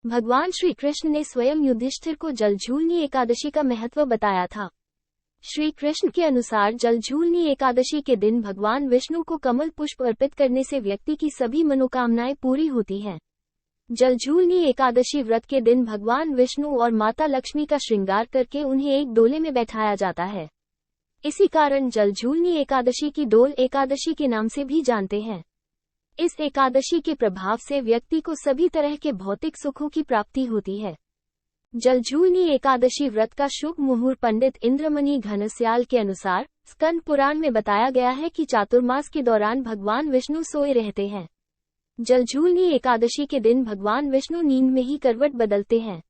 भगवान श्री कृष्ण ने स्वयं युधिष्ठिर को जलझूलनी एकादशी का महत्व बताया था। श्री कृष्ण के अनुसार जलझूलनी एकादशी के दिन भगवान विष्णु को कमल पुष्प अर्पित करने से व्यक्ति की सभी मनोकामनाएं पूरी होती हैं। जलझूलनी एकादशी व्रत के दिन भगवान विष्णु और माता लक्ष्मी का श्रृंगार करके उन्हें एक डोले में बैठाया जाता है। इसी कारण जलझूलनी एकादशी की डोल एकादशी के नाम से भी जानते हैं। इस एकादशी के प्रभाव से व्यक्ति को सभी तरह के भौतिक सुखों की प्राप्ति होती है। जलझूलनी एकादशी व्रत का शुभ मुहूर्त पंडित इंद्रमणि घनश्याल के अनुसार स्कंद पुराण में बताया गया है कि चातुर्मास के दौरान भगवान विष्णु सोए रहते हैं। जलझूलनी एकादशी के दिन भगवान विष्णु नींद में ही करवट बदलते हैं।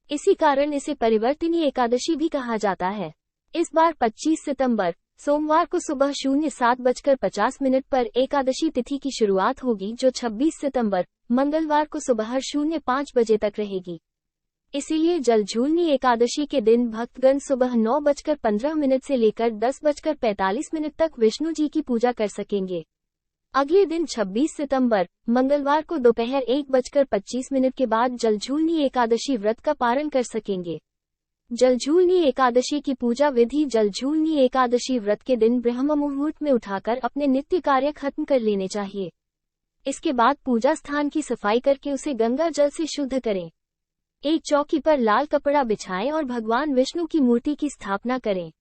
इसी कारण इसे परिवर्तिनी एकादशी भी कहा जाता है। इस बार 25 सितंबर सोमवार को सुबह 07:50 पर एकादशी तिथि की शुरुआत होगी, जो 26 सितंबर मंगलवार को सुबह 05 बजे तक रहेगी। इसीलिए जलझूलनी एकादशी के दिन भक्तगण सुबह 9:15 से लेकर 10:45 तक विष्णु जी की पूजा कर सकेंगे। अगले दिन 26 सितंबर मंगलवार को दोपहर 1:25 के बाद जलझूलनी एकादशी व्रत का पारण कर सकेंगे। जलझूलनी एकादशी की पूजा विधि। जलझूलनी एकादशी व्रत के दिन ब्रह्म मुहूर्त में उठाकर अपने नित्य कार्य खत्म कर लेने चाहिए। इसके बाद पूजा स्थान की सफाई करके उसे गंगा जल से शुद्ध करें। एक चौकी पर लाल कपड़ा बिछाएं और भगवान विष्णु की मूर्ति की स्थापना करें।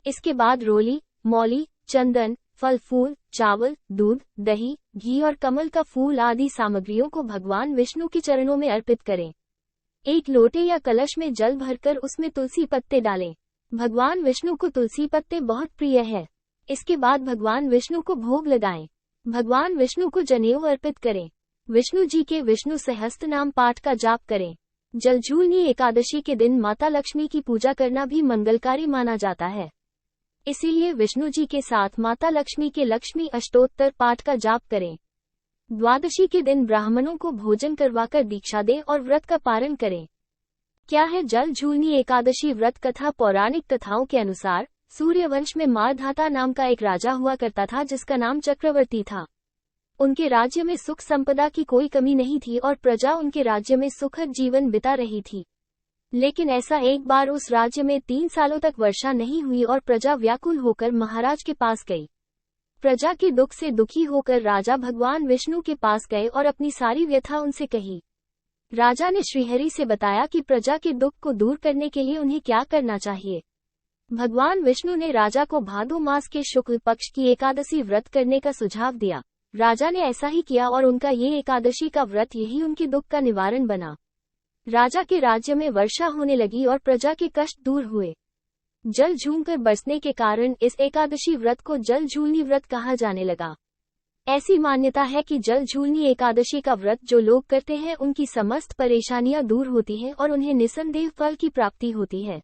इसके बाद रोली, मौली, चंदन, फल फूल, चावल, दूध, दही, घी और कमल का फूल आदि सामग्रियों को भगवान विष्णु के चरणों में अर्पित करें। एक लोटे या कलश में जल भरकर उसमें तुलसी पत्ते डालें। भगवान विष्णु को तुलसी पत्ते बहुत प्रिय है। इसके बाद भगवान विष्णु को भोग लगाएं। भगवान विष्णु को जनेऊ अर्पित करें। विष्णु जी के विष्णु सहस्त्र नाम पाठ का जाप करें। जलझूलनी एकादशी के दिन माता लक्ष्मी की पूजा करना भी मंगलकारी माना जाता है। इसीलिए विष्णु जी के साथ माता लक्ष्मी के लक्ष्मी अष्टोत्तर पाठ का जाप करें। द्वादशी के दिन ब्राह्मणों को भोजन करवाकर दीक्षा दें और व्रत का पारण करें। क्या है जलझूलनी एकादशी व्रत कथा? पौराणिक कथाओं के अनुसार सूर्यवंश में मारधाता नाम का एक राजा हुआ करता था, जिसका नाम चक्रवर्ती था। उनके राज्य में सुख संपदा की कोई कमी नहीं थी और प्रजा उनके राज्य में सुखद जीवन बिता रही थी। लेकिन ऐसा एक बार उस राज्य में 3 सालों तक वर्षा नहीं हुई और प्रजा व्याकुल होकर महाराज के पास गई। प्रजा के दुख से दुखी होकर राजा भगवान विष्णु के पास गए और अपनी सारी व्यथा उनसे कही। राजा ने श्रीहरि से बताया कि प्रजा के दुख को दूर करने के लिए उन्हें क्या करना चाहिए। भगवान विष्णु ने राजा को भादो मास के शुक्ल पक्ष की एकादशी व्रत करने का सुझाव दिया। राजा ने ऐसा ही किया और उनका ये एकादशी का व्रत यही उनके दुख का निवारण बना। राजा के राज्य में वर्षा होने लगी और प्रजा के कष्ट दूर हुए। जल झूमकर बरसने के कारण इस एकादशी व्रत को जलझूलनी व्रत कहा जाने लगा। ऐसी मान्यता है कि जलझूलनी एकादशी का व्रत जो लोग करते हैं उनकी समस्त परेशानियां दूर होती हैं और उन्हें निसंदेह फल की प्राप्ति होती है।